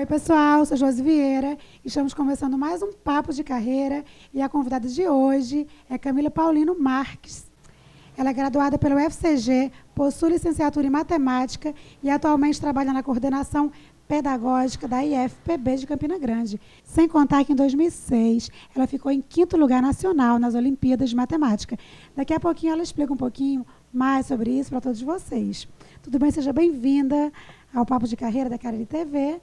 pessoal, sou Josi Vieira. Estamos começando mais um Papo de Carreira e a convidada de hoje é Camila Paulino Marques. Ela é graduada pelo UFCG, possui licenciatura em Matemática e atualmente trabalha na coordenação pedagógica da IFPB de Campina Grande. Sem contar que em 2006 ela ficou em 5º lugar nacional nas Olimpíadas de Matemática. Daqui a pouquinho ela explica um pouquinho mais sobre isso para todos vocês. Tudo bem? Seja bem-vinda ao Papo de Carreira da Cariri TV.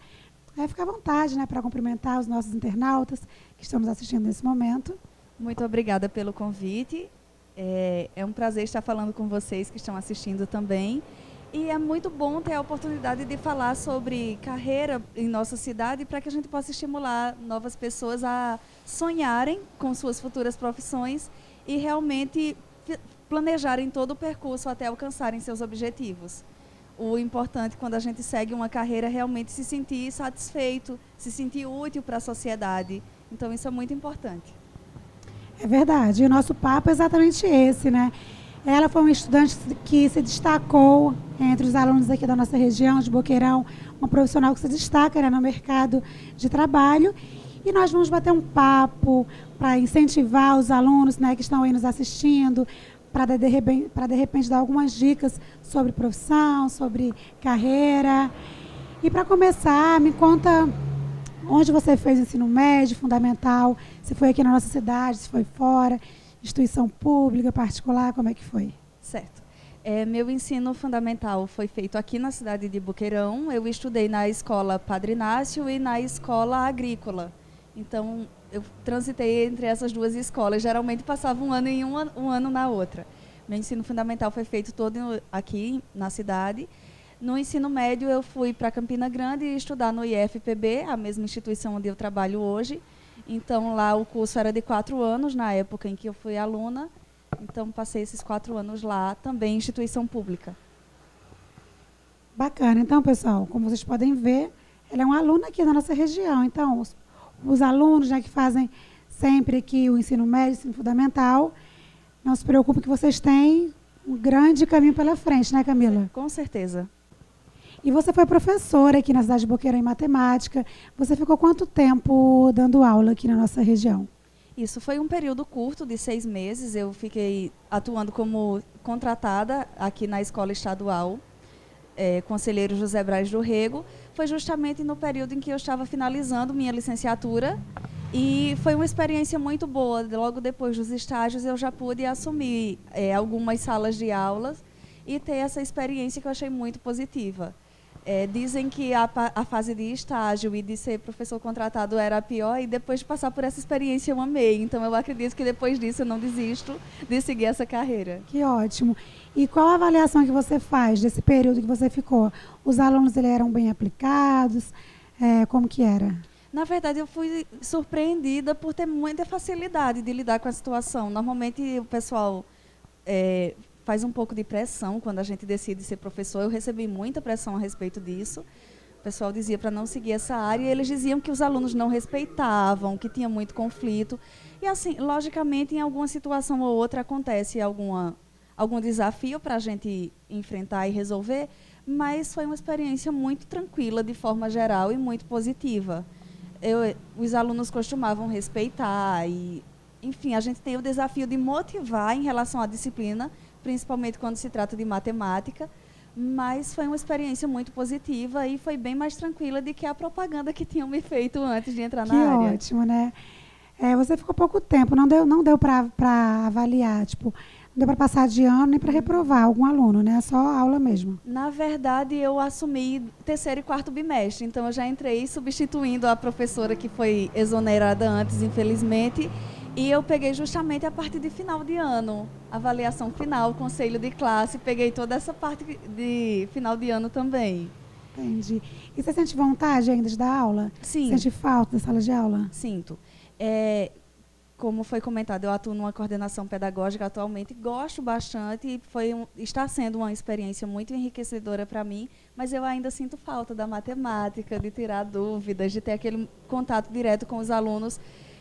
Fica à vontade, né, para cumprimentar os nossos internautas que estão nos assistindo nesse momento. Muito obrigada pelo convite. É um prazer estar falando com vocês que estão assistindo também. E é muito bom ter a oportunidade de falar sobre carreira em nossa cidade para que a gente possa estimular novas pessoas a sonharem com suas futuras profissões e realmente planejarem todo o percurso até alcançarem seus objetivos. O importante quando a gente segue uma carreira é realmente se sentir satisfeito, se sentir útil para a sociedade. Então isso é muito importante. É verdade. E o nosso papo é exatamente esse, né? Ela foi uma estudante que se destacou entre os alunos aqui da nossa região, de Boqueirão, uma profissional que se destaca, né, no mercado de trabalho. E nós vamos bater um papo para incentivar os alunos, né, que estão aí nos assistindo, para de repente dar algumas dicas sobre profissão, sobre carreira. E para começar, me conta onde você fez ensino médio, fundamental, se foi aqui na nossa cidade, se foi fora, instituição pública, particular, como é que foi? Certo. Meu ensino fundamental foi feito aqui na cidade de Boqueirão. Eu estudei na escola Padre Inácio e na escola agrícola. Então, eu transitei entre essas duas escolas. Geralmente passava um ano em uma, um ano na outra. Meu ensino fundamental foi feito todo aqui na cidade. No ensino médio, eu fui para Campina Grande estudar no IFPB, a mesma instituição onde eu trabalho hoje. Então, lá o curso era de 4 anos, na época em que eu fui aluna. Então, passei esses 4 anos lá, também em instituição pública. Bacana. Então, pessoal, como vocês podem ver, ela é uma aluna aqui da nossa região. Então, os alunos, né, que fazem sempre aqui o ensino médio, ensino fundamental, não se preocupem que vocês têm um grande caminho pela frente, né, Camila? Com certeza. E você foi professora aqui na cidade de Boqueirão em matemática. Você ficou quanto tempo dando aula aqui na nossa região? Isso foi um período curto, de 6 meses. Eu fiquei atuando como contratada aqui na escola estadual, Conselheiro José Braz do Rego. Foi justamente no período em que eu estava finalizando minha licenciatura. E foi uma experiência muito boa. Logo depois dos estágios, eu já pude assumir algumas salas de aulas e ter essa experiência que eu achei muito positiva. Dizem que a fase de estágio e de ser professor contratado era a pior, e depois de passar por essa experiência eu amei. Então, eu acredito que depois disso eu não desisto de seguir essa carreira. Que ótimo. E qual a avaliação que você faz desse período que você ficou? Os alunos eram bem aplicados? Como que era? Na verdade, eu fui surpreendida por ter muita facilidade de lidar com a situação. Normalmente, o pessoal faz um pouco de pressão quando a gente decide ser professor. Eu recebi muita pressão a respeito disso. O pessoal dizia para não seguir essa área e eles diziam que os alunos não respeitavam, que tinha muito conflito. E assim, logicamente, em alguma situação ou outra acontece algum desafio para a gente enfrentar e resolver, mas foi uma experiência muito tranquila, de forma geral, e muito positiva. Os alunos costumavam respeitar e, enfim, a gente tem o desafio de motivar em relação à disciplina, principalmente quando se trata de matemática, mas foi uma experiência muito positiva e foi bem mais tranquila do que a propaganda que tinham me feito antes de entrar na área. Que ótimo, né? Você ficou pouco tempo, não deu para avaliar, tipo, não deu para passar de ano nem para reprovar algum aluno, né? Só aula mesmo. Na verdade, eu assumi 3º e 4º bimestre, então eu já entrei substituindo a professora que foi exonerada antes, infelizmente. E eu peguei justamente a parte de final de ano, avaliação final, conselho de classe, peguei toda essa parte de final de ano também. Entendi. E você sente vontade ainda de dar aula? Sim. Sente falta da sala de aula? Sinto. Como foi comentado, eu atuo numa coordenação pedagógica atualmente, gosto bastante e está sendo uma experiência muito enriquecedora para mim, mas eu ainda sinto falta da matemática, de tirar dúvidas, de ter aquele contato direto com os alunos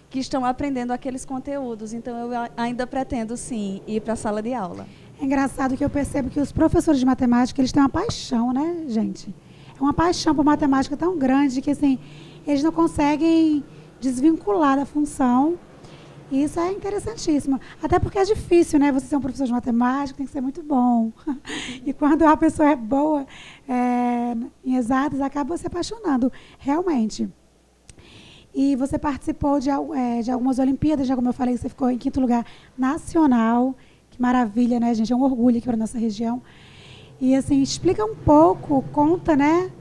que estão aprendendo aqueles conteúdos. Então, eu ainda pretendo, sim, ir para a sala de aula. É engraçado que eu percebo que os professores de matemática, eles têm uma paixão, né, gente? É uma paixão por matemática tão grande que, assim, eles não conseguem desvincular da função. E isso é interessantíssimo. Até porque é difícil, né? Você ser um professor de matemática tem que ser muito bom. E quando a pessoa é boa em exatas, acaba se apaixonando, realmente. E você participou de algumas Olimpíadas, já como eu falei, você ficou em 5º lugar nacional. Que maravilha, né, gente? É um orgulho aqui para a nossa região. E, assim, explica um pouco, conta, né,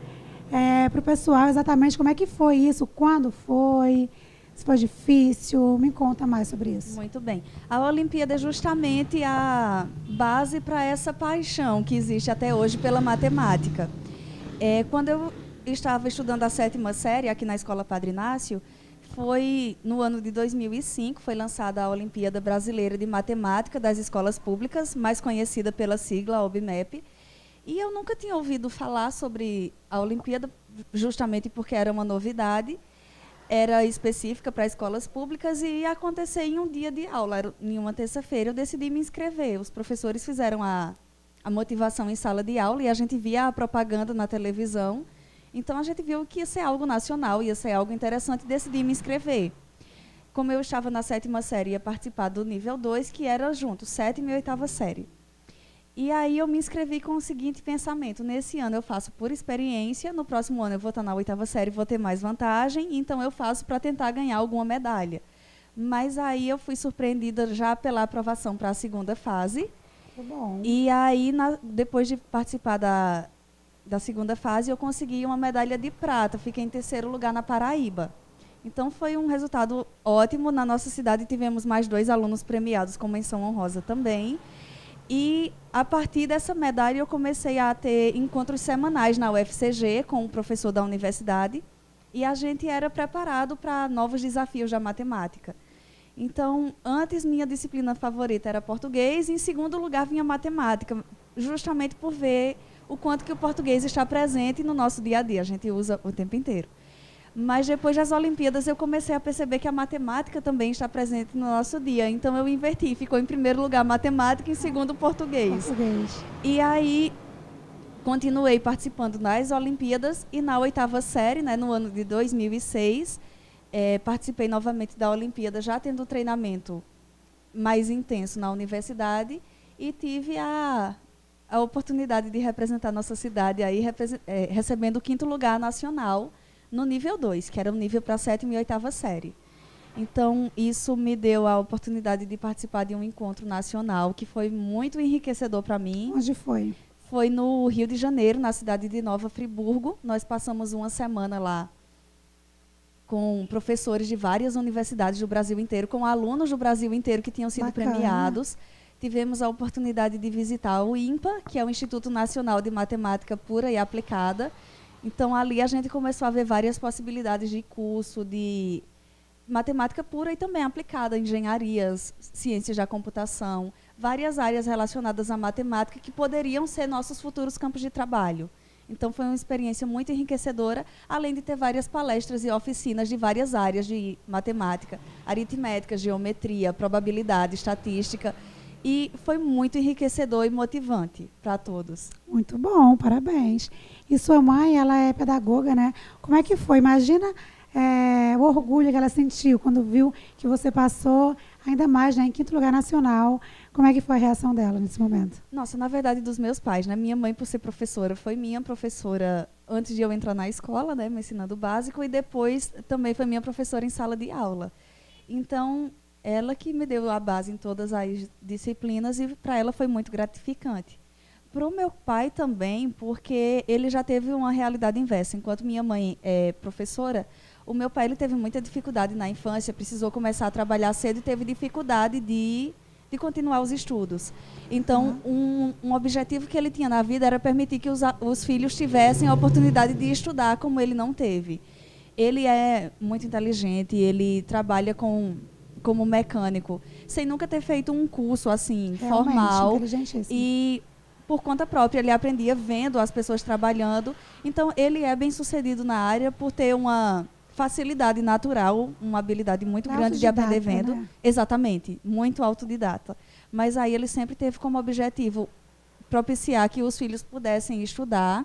para o pessoal exatamente como é que foi isso, quando foi, se foi difícil. Me conta mais sobre isso. Muito bem. A Olimpíada é justamente a base para essa paixão que existe até hoje pela matemática. Quando eu estava estudando a 7ª série aqui na Escola Padre Inácio, foi no ano de 2005, foi lançada a Olimpíada Brasileira de Matemática das Escolas Públicas, mais conhecida pela sigla OBMEP. E eu nunca tinha ouvido falar sobre a Olimpíada, justamente porque era uma novidade, era específica para escolas públicas e ia acontecer em um dia de aula. Em uma terça-feira eu decidi me inscrever. Os professores fizeram a motivação em sala de aula e a gente via a propaganda na televisão. Então, a gente viu que ia ser algo nacional, ia ser algo interessante e decidi me inscrever. Como eu estava na 7ª série, ia participar do nível 2, que era junto, 7ª e 8ª série. E aí eu me inscrevi com o seguinte pensamento: nesse ano eu faço por experiência, no próximo ano eu vou estar na 8ª série, vou ter mais vantagem, então eu faço para tentar ganhar alguma medalha. Mas aí eu fui surpreendida já pela aprovação para a 2ª fase. Muito bom. E aí, depois de participar da 2ª fase, eu consegui uma medalha de prata. Fiquei em 3º lugar na Paraíba. Então, foi um resultado ótimo. Na nossa cidade, tivemos mais 2 alunos premiados com menção honrosa também. E, a partir dessa medalha, eu comecei a ter encontros semanais na UFCG com o professor da universidade. E a gente era preparado para novos desafios da matemática. Então, antes, minha disciplina favorita era português. E, em segundo lugar, vinha matemática, justamente por ver o quanto que o português está presente no nosso dia a dia. A gente usa o tempo inteiro. Mas depois das Olimpíadas eu comecei a perceber que a matemática também está presente no nosso dia. Então eu inverti, ficou em primeiro lugar matemática e em segundo português. E aí continuei participando das Olimpíadas e na 8ª série, né, no ano de 2006, participei novamente da Olimpíada, já tendo treinamento mais intenso na universidade e tive a oportunidade de representar nossa cidade aí, recebendo o 5º lugar nacional no nível 2, que era um nível para a 7ª e 8ª série. Então, isso me deu a oportunidade de participar de um encontro nacional que foi muito enriquecedor para mim. Onde foi? Foi no Rio de Janeiro, na cidade de Nova Friburgo. Nós passamos uma semana lá com professores de várias universidades do Brasil inteiro, com alunos do Brasil inteiro que tinham sido premiados. Tivemos a oportunidade de visitar o INPA, que é o Instituto Nacional de Matemática Pura e Aplicada. Então, ali a gente começou a ver várias possibilidades de curso de matemática pura e também aplicada, engenharias, ciências da computação, várias áreas relacionadas à matemática que poderiam ser nossos futuros campos de trabalho. Então, foi uma experiência muito enriquecedora, além de ter várias palestras e oficinas de várias áreas de matemática, aritmética, geometria, probabilidade, estatística. E foi muito enriquecedor e motivante para todos. Muito bom, parabéns. E sua mãe, ela é pedagoga, né? Como é que foi? Imagina o orgulho que ela sentiu quando viu que você passou, ainda mais, né, em 5º lugar nacional. Como é que foi a reação dela nesse momento? Nossa, na verdade, dos meus pais, né? Minha mãe, por ser professora, foi minha professora antes de eu entrar na escola, né, me ensinando o básico, e depois também foi minha professora em sala de aula. Então, ela que me deu a base em todas as disciplinas e para ela foi muito gratificante. Para o meu pai também, porque ele já teve uma realidade inversa. Enquanto minha mãe é professora, o meu pai ele teve muita dificuldade na infância, precisou começar a trabalhar cedo e teve dificuldade de continuar os estudos. Então, um objetivo que ele tinha na vida era permitir que os filhos tivessem a oportunidade de estudar como ele não teve. Ele é muito inteligente, ele trabalha como mecânico, sem nunca ter feito um curso assim, realmente formal. E por conta própria, ele aprendia vendo as pessoas trabalhando. Então, ele é bem sucedido na área por ter uma facilidade natural, uma habilidade muito grande de aprender vendo. Né? Exatamente, muito autodidata. Mas aí ele sempre teve como objetivo propiciar que os filhos pudessem estudar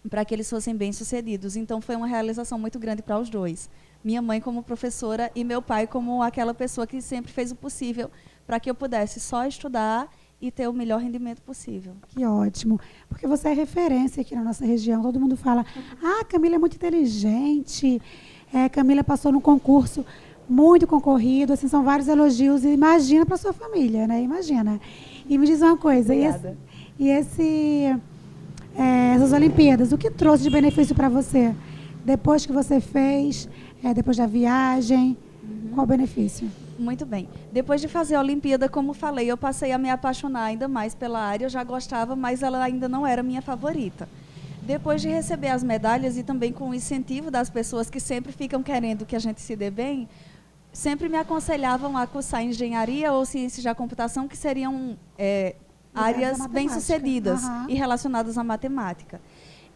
para que eles fossem bem-sucedidos. Então, foi uma realização muito grande para os dois. Minha mãe como professora e meu pai como aquela pessoa que sempre fez o possível para que eu pudesse só estudar e ter o melhor rendimento possível. Que ótimo. Porque você é referência aqui na nossa região. Todo mundo fala, Camila é muito inteligente. Camila passou num concurso muito concorrido. Assim, são vários elogios. E imagina para sua família, né? Imagina. E me diz uma coisa. Obrigada. Essas Olimpíadas, o que trouxe de benefício para você? Depois que você fez, depois da viagem, qual o benefício? Muito bem. Depois de fazer a Olimpíada, como falei, eu passei a me apaixonar ainda mais pela área. Eu já gostava, mas ela ainda não era minha favorita. Depois de receber as medalhas e também com o incentivo das pessoas que sempre ficam querendo que a gente se dê bem, sempre me aconselhavam a cursar engenharia ou ciências da computação, que seriam áreas bem-sucedidas e relacionadas à matemática.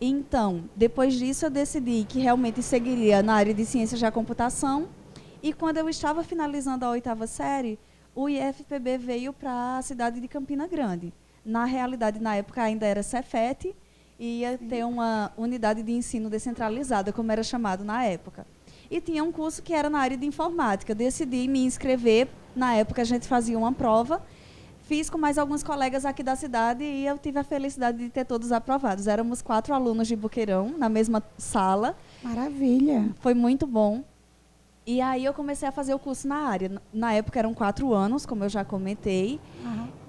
Então, depois disso, eu decidi que realmente seguiria na área de ciências da computação. E quando eu estava finalizando a 8ª série, o IFPB veio para a cidade de Campina Grande. Na realidade, na época, ainda era Cefet, e ia ter uma unidade de ensino descentralizada, como era chamado na época. E tinha um curso que era na área de informática. Decidi me inscrever. Na época, a gente fazia uma prova. Fiz com mais alguns colegas aqui da cidade e eu tive a felicidade de ter todos aprovados. Éramos 4 alunos de Boqueirão, na mesma sala. Maravilha! Foi muito bom. E aí eu comecei a fazer o curso na área. Na época eram 4 anos, como eu já comentei.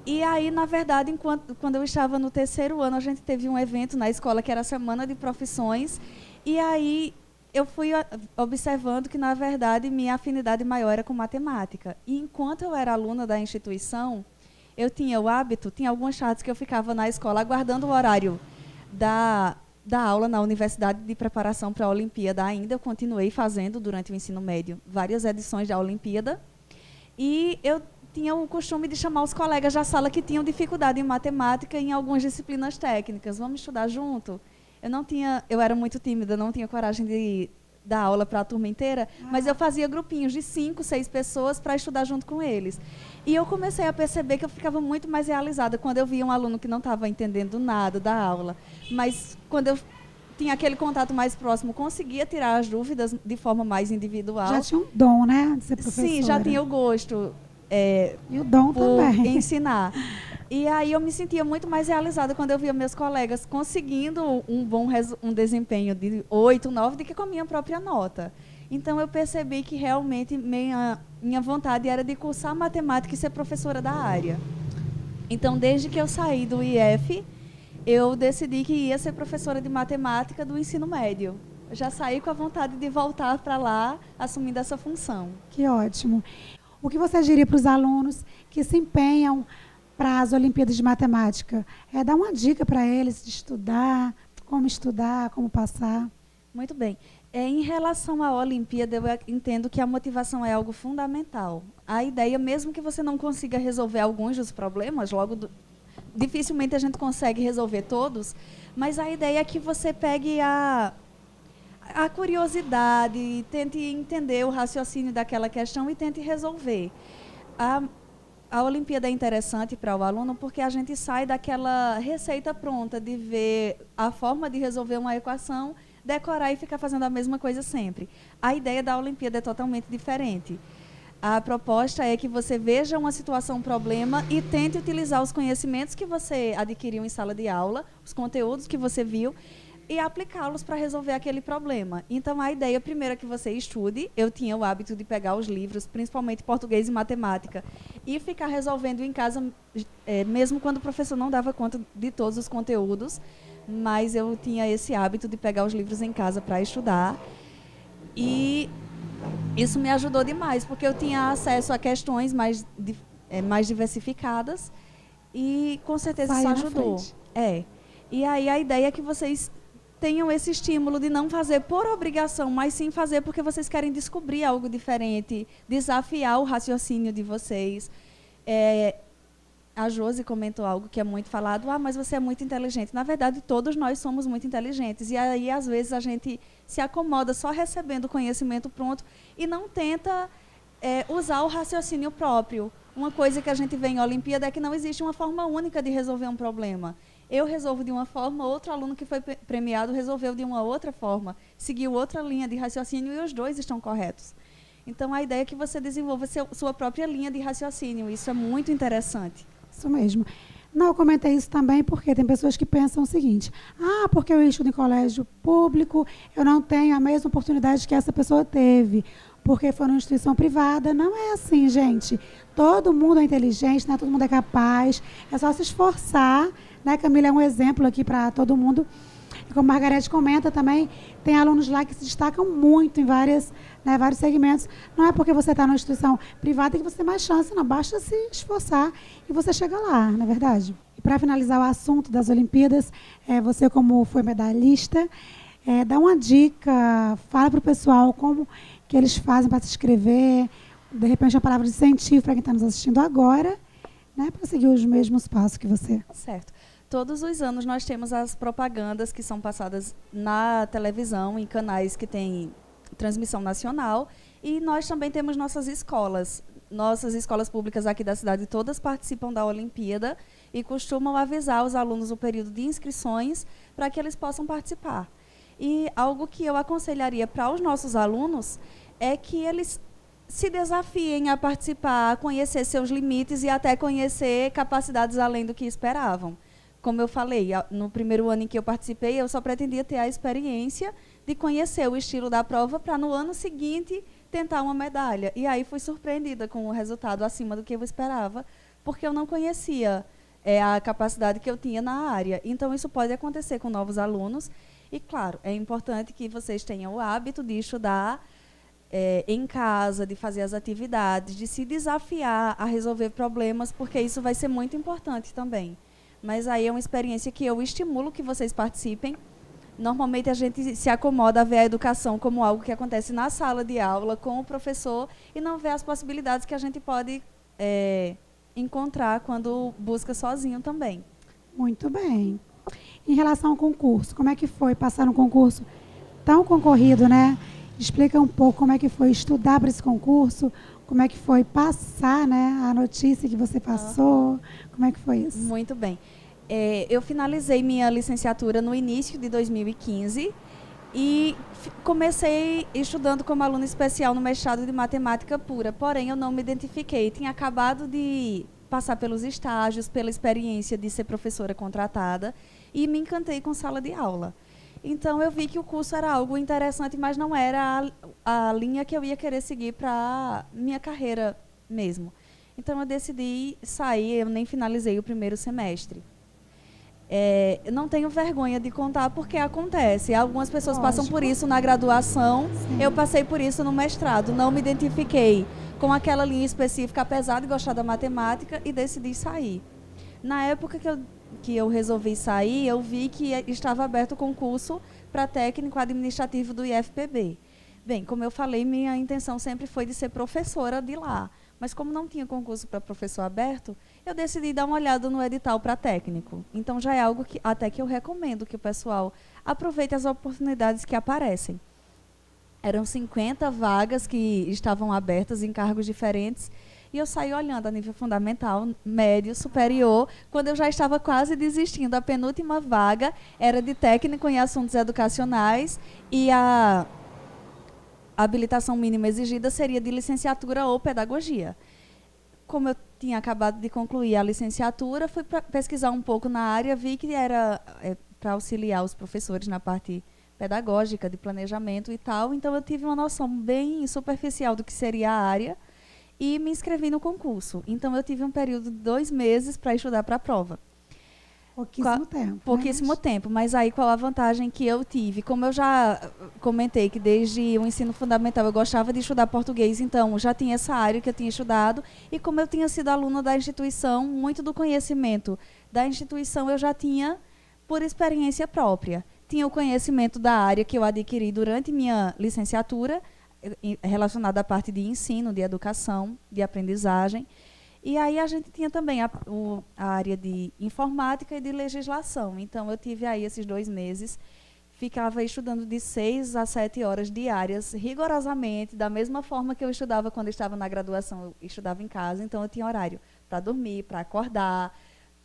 E aí, na verdade, quando eu estava no 3º ano, a gente teve um evento na escola que era a Semana de Profissões. E aí eu fui observando que, na verdade, minha afinidade maior era com matemática. E enquanto eu era aluna da instituição, eu tinha o hábito, tinha algumas tardes que eu ficava na escola aguardando o horário da aula na universidade de preparação para a Olimpíada ainda. Eu continuei fazendo durante o ensino médio várias edições da Olimpíada. E eu tinha o costume de chamar os colegas da sala que tinham dificuldade em matemática e em algumas disciplinas técnicas. Vamos estudar junto? Eu era muito tímida, não tinha coragem de dar aula para a turma inteira, mas eu fazia grupinhos de 5, 6 pessoas para estudar junto com eles. E eu comecei a perceber que eu ficava muito mais realizada quando eu via um aluno que não estava entendendo nada da aula, mas quando eu tinha aquele contato mais próximo, conseguia tirar as dúvidas de forma mais individual. Já tinha um dom, né, de ser professora? Sim, já tinha o gosto e o dom por também. ensinar. E aí eu me sentia muito mais realizada quando eu via meus colegas conseguindo um desempenho de 8, 9 do que com a minha própria nota. Então eu percebi que realmente minha vontade era de cursar matemática e ser professora da área. Então, desde que eu saí do IF, eu decidi que ia ser professora de matemática do ensino médio. Eu já saí com a vontade de voltar para lá, assumindo essa função. Que ótimo. O que você diria para os alunos que se empenham para as Olimpíadas de Matemática? Dar uma dica para eles de estudar, como passar. Muito bem. Em relação à Olimpíada, eu entendo que a motivação é algo fundamental. A ideia, mesmo que você não consiga resolver alguns dos problemas, dificilmente a gente consegue resolver todos, mas a ideia é que você pegue a curiosidade, tente entender o raciocínio daquela questão e tente resolver. A Olimpíada é interessante para o aluno porque a gente sai daquela receita pronta de ver a forma de resolver uma equação, decorar e ficar fazendo a mesma coisa sempre. A ideia da Olimpíada é totalmente diferente. A proposta é que você veja uma situação, um problema e tente utilizar os conhecimentos que você adquiriu em sala de aula, os conteúdos que você viu, e aplicá-los para resolver aquele problema. Então, a ideia primeiro é que você estude. Eu tinha o hábito de pegar os livros, principalmente português e matemática, e ficar resolvendo em casa, mesmo quando o professor não dava conta de todos os conteúdos, mas eu tinha esse hábito de pegar os livros em casa para estudar. E isso me ajudou demais, porque eu tinha acesso a questões mais diversificadas e, com certeza, isso ajudou. E aí a ideia é que vocês tenham esse estímulo de não fazer por obrigação, mas sim fazer porque vocês querem descobrir algo diferente, desafiar o raciocínio de vocês. A Josi comentou algo que é muito falado, mas você é muito inteligente. Na verdade, todos nós somos muito inteligentes. E aí, às vezes, a gente se acomoda só recebendo o conhecimento pronto e não tenta usar o raciocínio próprio. Uma coisa que a gente vê em Olimpíada é que não existe uma forma única de resolver um problema. Eu resolvo de uma forma, outro aluno que foi premiado resolveu de uma outra forma, seguiu outra linha de raciocínio e os dois estão corretos. Então, a ideia é que você desenvolva sua própria linha de raciocínio. Isso é muito interessante. Isso mesmo. Não, eu comentei isso também porque tem pessoas que pensam o seguinte: porque eu estudo em colégio público, eu não tenho a mesma oportunidade que essa pessoa teve, porque foi numa instituição privada. Não é assim, gente. Todo mundo é inteligente, né? Todo mundo é capaz, é só se esforçar, né? Camila é um exemplo aqui para todo mundo. E como a Margarete comenta também, tem alunos lá que se destacam muito em vários segmentos. Não é porque você está numa instituição privada que você tem mais chance, não. Basta se esforçar e você chega lá, não é verdade? E para finalizar o assunto das Olimpíadas, você como foi medalhista, dá uma dica, fala para o pessoal como que eles fazem para se inscrever, de repente uma palavra de incentivo para quem está nos assistindo agora, né, para seguir os mesmos passos que você. Certo. Todos os anos nós temos as propagandas que são passadas na televisão, em canais que têm transmissão nacional, e nós também temos nossas escolas. Nossas escolas públicas aqui da cidade todas participam da Olimpíada e costumam avisar os alunos no período de inscrições para que eles possam participar. E algo que eu aconselharia para os nossos alunos é que eles se desafiem a participar, a conhecer seus limites e até conhecer capacidades além do que esperavam. Como eu falei, no primeiro ano em que eu participei, eu só pretendia ter a experiência de conhecer o estilo da prova para, no ano seguinte, tentar uma medalha. E aí fui surpreendida com o resultado acima do que eu esperava, porque eu não conhecia a capacidade que eu tinha na área. Então, isso pode acontecer com novos alunos. E, claro, é importante que vocês tenham o hábito de estudar em casa, de fazer as atividades, de se desafiar a resolver problemas, porque isso vai ser muito importante também. Mas aí é uma experiência que eu estimulo que vocês participem. Normalmente a gente se acomoda a ver a educação como algo que acontece na sala de aula, com o professor, e não vê as possibilidades que a gente pode encontrar quando busca sozinho também. Muito bem. Em relação ao concurso, como é que foi passar um concurso tão concorrido, né? Explica um pouco como é que foi estudar para esse concurso, como é que foi passar, né, a notícia que você passou, como é que foi isso? Muito bem. Eu finalizei minha licenciatura no início de 2015 e comecei estudando como aluna especial no mestrado de matemática pura, porém eu não me identifiquei. Tinha acabado de passar pelos estágios, pela experiência de ser professora contratada e me encantei com sala de aula. Então, eu vi que o curso era algo interessante, mas não era a linha que eu ia querer seguir para minha carreira mesmo. Então, eu decidi sair, eu nem finalizei o primeiro semestre. Eu não tenho vergonha de contar porque acontece. Algumas pessoas passam por isso na graduação, eu passei por isso no mestrado. Não me identifiquei com aquela linha específica, apesar de gostar da matemática, e decidi sair. Na época que eu resolvi sair, eu vi que estava aberto o concurso para técnico administrativo do IFPB. Bem, como eu falei, minha intenção sempre foi de ser professora de lá. Mas como não tinha concurso para professor aberto, eu decidi dar uma olhada no edital para técnico. Então, já é algo que até que eu recomendo que o pessoal aproveite as oportunidades que aparecem. Eram 50 vagas que estavam abertas em cargos diferentes. E eu saí olhando a nível fundamental, médio, superior, quando eu já estava quase desistindo. A penúltima vaga era de técnico em assuntos educacionais e a habilitação mínima exigida seria de licenciatura ou pedagogia. Como eu tinha acabado de concluir a licenciatura, fui pesquisar um pouco na área, vi que era para auxiliar os professores na parte pedagógica, de planejamento e tal. Então, eu tive uma noção bem superficial do que seria a área e me inscrevi no concurso. Então, eu tive um período de 2 meses para estudar para a prova. Pouquíssimo tempo. Pouquíssimo tempo, mas aí qual a vantagem que eu tive? Como eu já comentei que desde o ensino fundamental eu gostava de estudar português, então já tinha essa área que eu tinha estudado, e como eu tinha sido aluna da instituição, muito do conhecimento da instituição eu já tinha por experiência própria. Tinha o conhecimento da área que eu adquiri durante minha licenciatura, relacionada à parte de ensino, de educação, de aprendizagem. E aí a gente tinha também a área de informática e de legislação. Então, eu tive aí esses 2 meses, ficava estudando de 6 a 7 horas diárias, rigorosamente, da mesma forma que eu estudava quando estava na graduação, eu estudava em casa. Então, eu tinha horário para dormir, para acordar,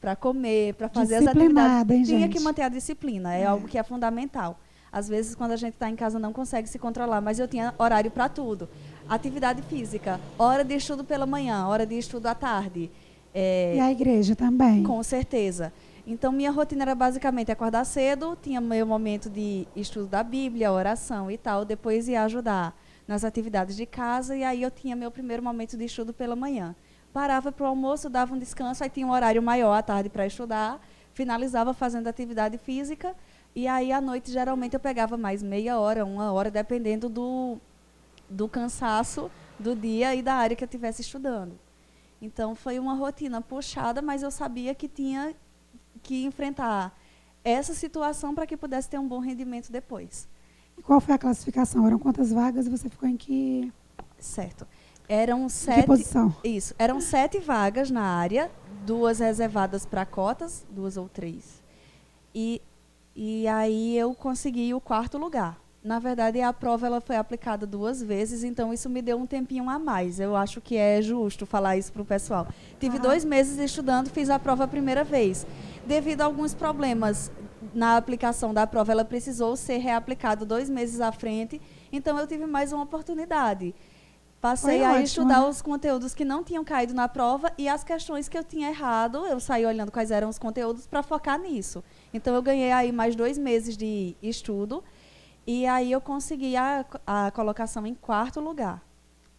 para comer, para fazer as Disciplinada, atividades. hein, Tinha gente? que manter a disciplina, é algo que é fundamental. Às vezes, quando a gente está em casa, não consegue se controlar, mas eu tinha horário para tudo. Atividade física, hora de estudo pela manhã, hora de estudo à tarde. E a igreja também? Com certeza. Então, minha rotina era basicamente acordar cedo, tinha meu momento de estudo da Bíblia, oração e tal, depois ia ajudar nas atividades de casa, e aí eu tinha meu primeiro momento de estudo pela manhã. Parava para o almoço, dava um descanso, aí tinha um horário maior à tarde para estudar, finalizava fazendo atividade física, e aí à noite geralmente eu pegava mais meia hora, uma hora, dependendo do cansaço do dia e da área que eu estivesse estudando. Então foi uma rotina puxada, mas eu sabia que tinha que enfrentar essa situação para que pudesse ter um bom rendimento depois. E qual foi a classificação? Eram quantas vagas e você ficou em que... Certo. Eram Que posição? Isso. Eram 7 vagas na área, 2 reservadas para cotas, 2 ou 3. E aí eu consegui o 4º lugar. Na verdade, a prova ela foi aplicada 2 vezes, então isso me deu um tempinho a mais. Eu acho que é justo falar isso para o pessoal. Tive 2 meses estudando, fiz a prova a primeira vez. Devido a alguns problemas na aplicação da prova, ela precisou ser reaplicada 2 meses à frente, então eu tive mais uma oportunidade. Passei a estudar os conteúdos que não tinham caído na prova e as questões que eu tinha errado, eu saí olhando quais eram os conteúdos para focar nisso. Então, eu ganhei aí mais 2 meses de estudo e aí eu consegui a colocação em 4º lugar.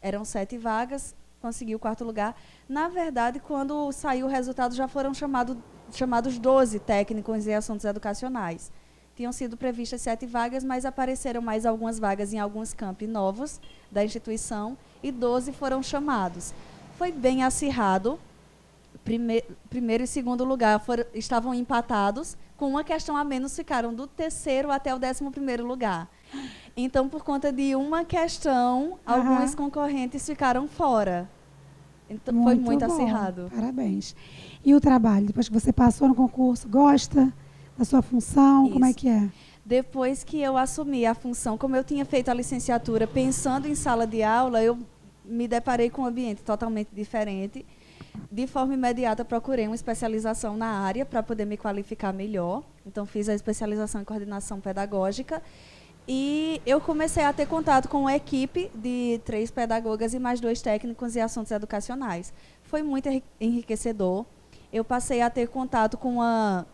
Eram 7 vagas, consegui o 4º lugar. Na verdade, quando saiu o resultado, já foram chamados 12 técnicos em assuntos educacionais. Tinham sido previstas 7 vagas, mas apareceram mais algumas vagas em alguns campi novos da instituição e 12 foram chamados. Foi bem acirrado. Primeiro e segundo lugar estavam empatados, com uma questão a menos ficaram do 3º até o 11º lugar. Então, por conta de uma questão, alguns concorrentes ficaram fora. Então, foi muito acirrado. Parabéns. E o trabalho? Depois que você passou no concurso, gosta da sua função? Isso. Como é que é? Depois que eu assumi a função, como eu tinha feito a licenciatura pensando em sala de aula, eu me deparei com um ambiente totalmente diferente. De forma imediata, procurei uma especialização na área para poder me qualificar melhor. Então, fiz a especialização em coordenação pedagógica. E eu comecei a ter contato com uma equipe de 3 pedagogas e mais 2 técnicos em assuntos educacionais. Foi muito enriquecedor. Eu passei a ter contato com uma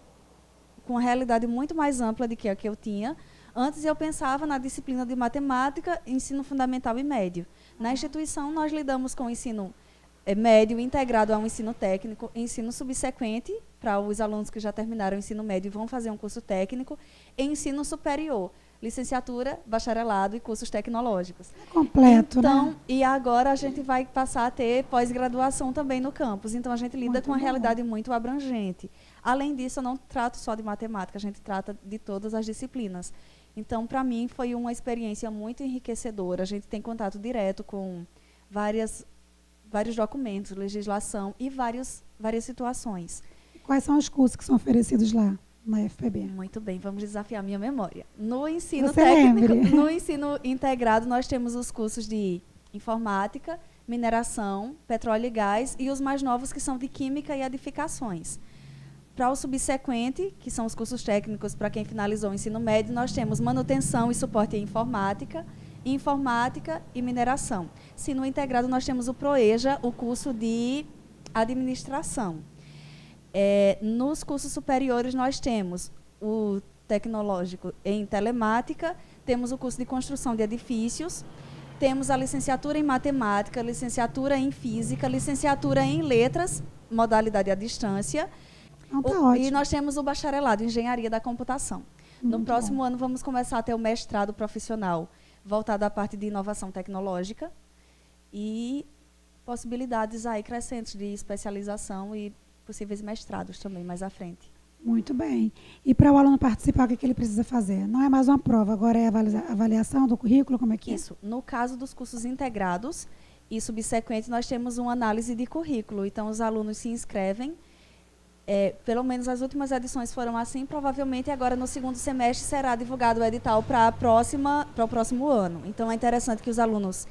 realidade muito mais ampla do que a que eu tinha. Antes eu pensava na disciplina de matemática, ensino fundamental e médio. Na instituição, nós lidamos com o ensino médio integrado ao ensino técnico, ensino subsequente, para os alunos que já terminaram o ensino médio e vão fazer um curso técnico, e ensino superior, licenciatura, bacharelado e cursos tecnológicos. Completo, então, né? E agora a gente vai passar a ter pós-graduação também no campus. Então, a gente lida Muito com uma bom. realidade muito abrangente. Além disso, eu não trato só de matemática, a gente trata de todas as disciplinas. Então, para mim, foi uma experiência muito enriquecedora. A gente tem contato direto com vários documentos, legislação e várias situações. Quais são os cursos que são oferecidos lá na FPB? Muito bem, vamos desafiar a minha memória. No ensino Você técnico, lembre. no ensino integrado, nós temos os cursos de informática, mineração, petróleo e gás e os mais novos que são de química e edificações. Para o subsequente, que são os cursos técnicos para quem finalizou o ensino médio, nós temos manutenção e suporte em informática e mineração. Se no integrado nós temos o PROEJA, o curso de administração. Nos cursos superiores nós temos o tecnológico em telemática, temos o curso de construção de edifícios, temos a licenciatura em matemática, licenciatura em física, licenciatura em letras, modalidade à distância. Então, tá ótimo. E nós temos o bacharelado em engenharia da computação. No próximo ano vamos começar a ter o mestrado profissional voltado à parte de inovação tecnológica e possibilidades aí crescentes de especialização e possíveis mestrados também mais à frente. Muito bem. E para o aluno participar, o que ele precisa fazer? Não é mais uma prova, agora é a avaliação do currículo, como é que é? Isso. No caso dos cursos integrados e subsequentes, nós temos uma análise de currículo. Então, os alunos se inscrevem. Pelo menos as últimas edições foram assim, provavelmente agora no segundo semestre será divulgado o edital para o próximo ano. Então é interessante que os alunos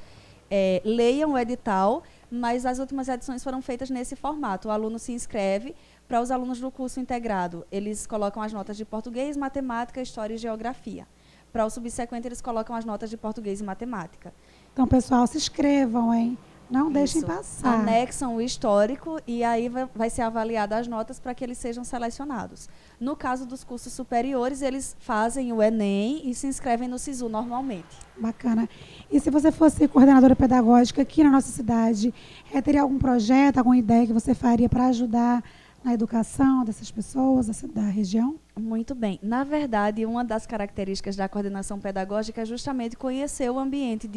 leiam o edital mas as últimas edições foram feitas nesse formato. O aluno se inscreve. Para os alunos do curso integrado, eles colocam as notas de português, matemática, história e geografia. Para o subsequente, eles colocam as notas de português e matemática. Então, pessoal, se inscrevam, hein? Não deixem Isso. passar. Anexam o histórico e aí vai ser avaliada as notas para que eles sejam selecionados. No caso dos cursos superiores, eles fazem o Enem e se inscrevem no SISU normalmente. Bacana. E se você fosse coordenadora pedagógica aqui na nossa cidade, teria algum projeto, alguma ideia que você faria para ajudar na educação dessas pessoas, da região? Muito bem. Na verdade, uma das características da coordenação pedagógica é justamente conhecer o ambiente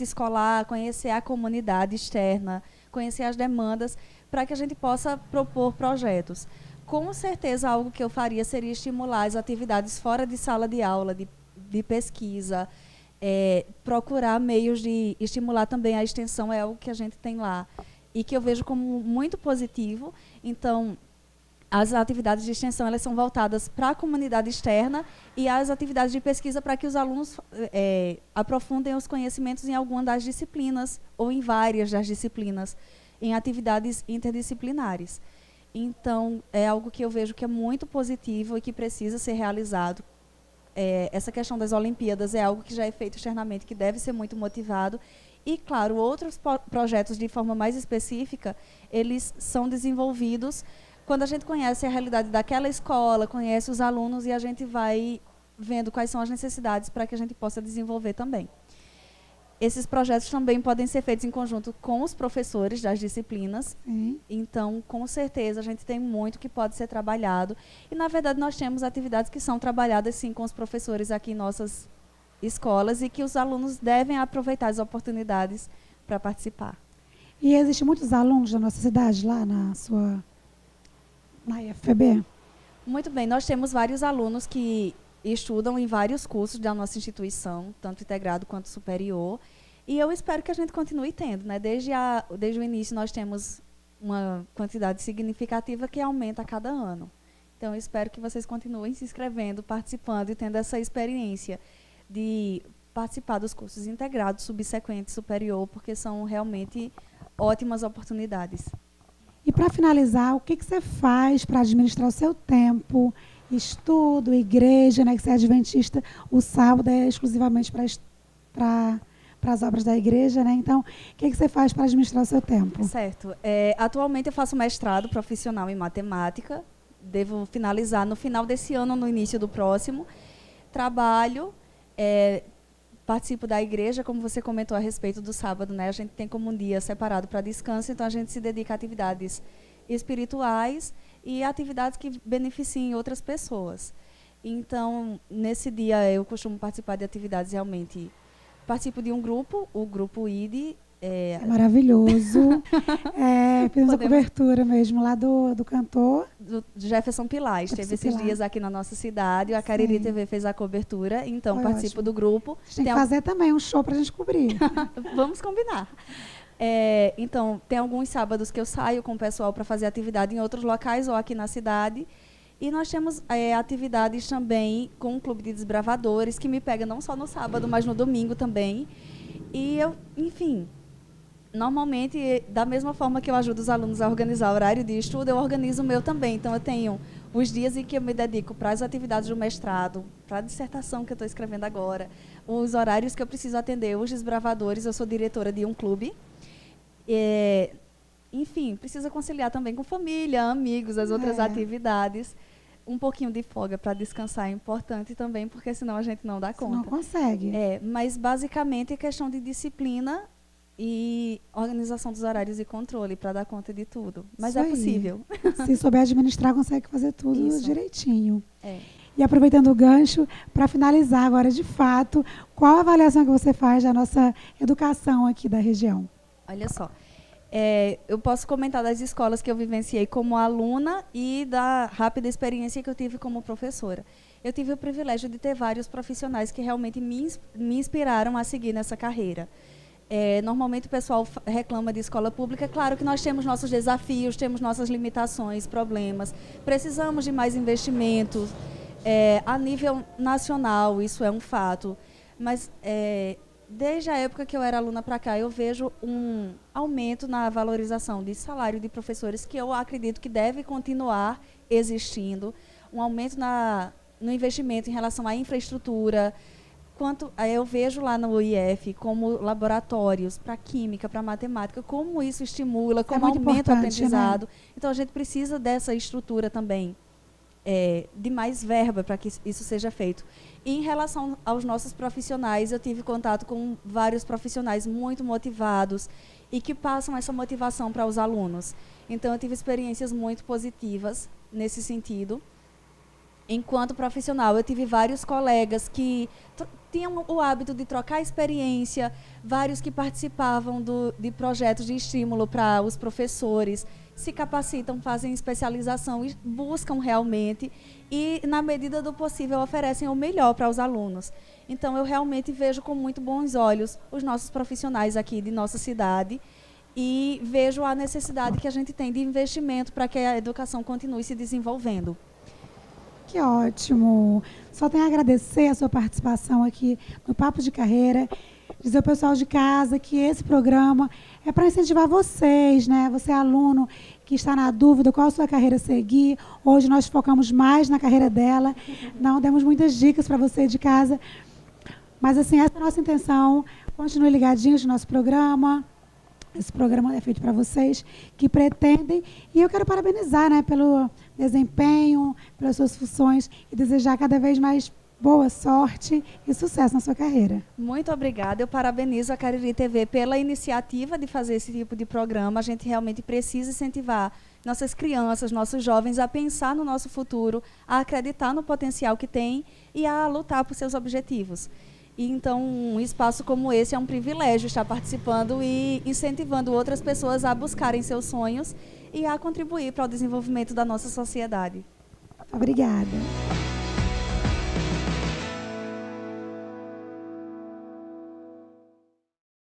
escolar, conhecer a comunidade externa, conhecer as demandas, para que a gente possa propor projetos. Com certeza, algo que eu faria seria estimular as atividades fora de sala de aula, de pesquisa, procurar meios de estimular também a extensão, é algo que a gente tem lá, e que eu vejo como muito positivo. Então, as atividades de extensão elas são voltadas para a comunidade externa e as atividades de pesquisa para que os alunos aprofundem os conhecimentos em alguma das disciplinas ou em várias das disciplinas, em atividades interdisciplinares. Então, é algo que eu vejo que é muito positivo e que precisa ser realizado. Essa questão das Olimpíadas é algo que já é feito externamente, que deve ser muito motivado. E, claro, outros projetos de forma mais específica, eles são desenvolvidos quando a gente conhece a realidade daquela escola, conhece os alunos e a gente vai vendo quais são as necessidades para que a gente possa desenvolver também. Esses projetos também podem ser feitos em conjunto com os professores das disciplinas. Sim. Então, com certeza, a gente tem muito que pode ser trabalhado. E, na verdade, nós temos atividades que são trabalhadas, sim, com os professores aqui em nossas escolas e que os alunos devem aproveitar as oportunidades para participar. E existem muitos alunos da nossa cidade lá na IFPB? Muito bem, nós temos vários alunos que estudam em vários cursos da nossa instituição, tanto integrado quanto superior, e eu espero que a gente continue tendo, né? Desde o início nós temos uma quantidade significativa que aumenta a cada ano. Então, eu espero que vocês continuem se inscrevendo, participando e tendo essa experiência de participar dos cursos integrados, subsequentes, superior, porque são realmente ótimas oportunidades. E para finalizar, o que você faz para administrar o seu tempo, estudo, igreja, né, que você é adventista, o sábado é exclusivamente para as obras da igreja, né? Então, o que você faz para administrar o seu tempo? Certo. Atualmente eu faço mestrado profissional em matemática, devo finalizar no final desse ano, no início do próximo. Trabalho, participo da igreja, como você comentou a respeito do sábado, né? A gente tem como um dia separado para descanso, então a gente se dedica a atividades espirituais e atividades que beneficiem outras pessoas. Então, nesse dia eu costumo participar de atividades realmente. Participo de um grupo, o grupo ID. É maravilhoso. Fizemos a cobertura mesmo lá do cantor. Do Jefferson Pilar. Esteve esses dias aqui na nossa cidade. A Cariri TV fez a cobertura. Então, foi participo ótimo. Do grupo. A gente tem que fazer também um show para a gente cobrir. Vamos combinar. Então, tem alguns sábados que eu saio com o pessoal para fazer atividade em outros locais ou aqui na cidade. E nós temos atividades também com o Clube de Desbravadores, que me pega não só no sábado, mas no domingo também. E eu, enfim, normalmente, da mesma forma que eu ajudo os alunos a organizar o horário de estudo, eu organizo o meu também. Então, eu tenho os dias em que eu me dedico para as atividades do mestrado, para a dissertação que eu estou escrevendo agora, os horários que eu preciso atender os desbravadores. Eu sou diretora de um clube. Enfim, precisa conciliar também com família, amigos, as outras atividades. Um pouquinho de folga para descansar é importante também, porque senão a gente não dá conta. Não consegue. Mas, basicamente, é questão de disciplina e organização dos horários e controle para dar conta de tudo. Mas isso é possível. Se souber administrar, consegue fazer tudo isso. Direitinho. E aproveitando o gancho, para finalizar agora, de fato, qual a avaliação que você faz da nossa educação aqui da região? Olha só. Eu posso comentar das escolas que eu vivenciei como aluna e da rápida experiência que eu tive como professora. Eu tive o privilégio de ter vários profissionais que realmente me inspiraram a seguir nessa carreira. Normalmente o pessoal reclama de escola pública. Claro que nós temos nossos desafios, temos nossas limitações, problemas. Precisamos de mais investimentos a nível nacional, isso é um fato. Mas Desde a época que eu era aluna para cá, eu vejo um aumento na valorização de salário de professores, que eu acredito que deve continuar existindo, um aumento no investimento em relação à infraestrutura. Eu vejo lá no IF como laboratórios para química, para matemática, como isso estimula, como aumenta o aprendizado. Né? Então, a gente precisa dessa estrutura também, de mais verba para que isso seja feito. E em relação aos nossos profissionais, eu tive contato com vários profissionais muito motivados e que passam essa motivação para os alunos. Então, eu tive experiências muito positivas nesse sentido. Enquanto profissional, eu tive vários colegas que tinham o hábito de trocar experiência, vários que participavam de projetos de estímulo para os professores, se capacitam, fazem especialização e buscam realmente e, na medida do possível, oferecem o melhor para os alunos. Então, eu realmente vejo com muito bons olhos os nossos profissionais aqui de nossa cidade e vejo a necessidade que a gente tem de investimento para que a educação continue se desenvolvendo. Que ótimo! Só tenho a agradecer a sua participação aqui no Papo de Carreira. Dizer ao pessoal de casa que esse programa é para incentivar vocês, né? Você é aluno que está na dúvida qual a sua carreira seguir. Hoje nós focamos mais na carreira dela. Não demos muitas dicas para você de casa. Mas, assim, essa é a nossa intenção. Continue ligadinhos no nosso programa. Esse programa é feito para vocês que pretendem. E eu quero parabenizar, né, pelo desempenho, pelas suas funções e desejar cada vez mais boa sorte e sucesso na sua carreira. Muito obrigada. Eu parabenizo a Cariri TV pela iniciativa de fazer esse tipo de programa. A gente realmente precisa incentivar nossas crianças, nossos jovens a pensar no nosso futuro, a acreditar no potencial que tem e a lutar por seus objetivos. E, então, um espaço como esse é um privilégio estar participando e incentivando outras pessoas a buscarem seus sonhos e a contribuir para o desenvolvimento da nossa sociedade. Obrigada.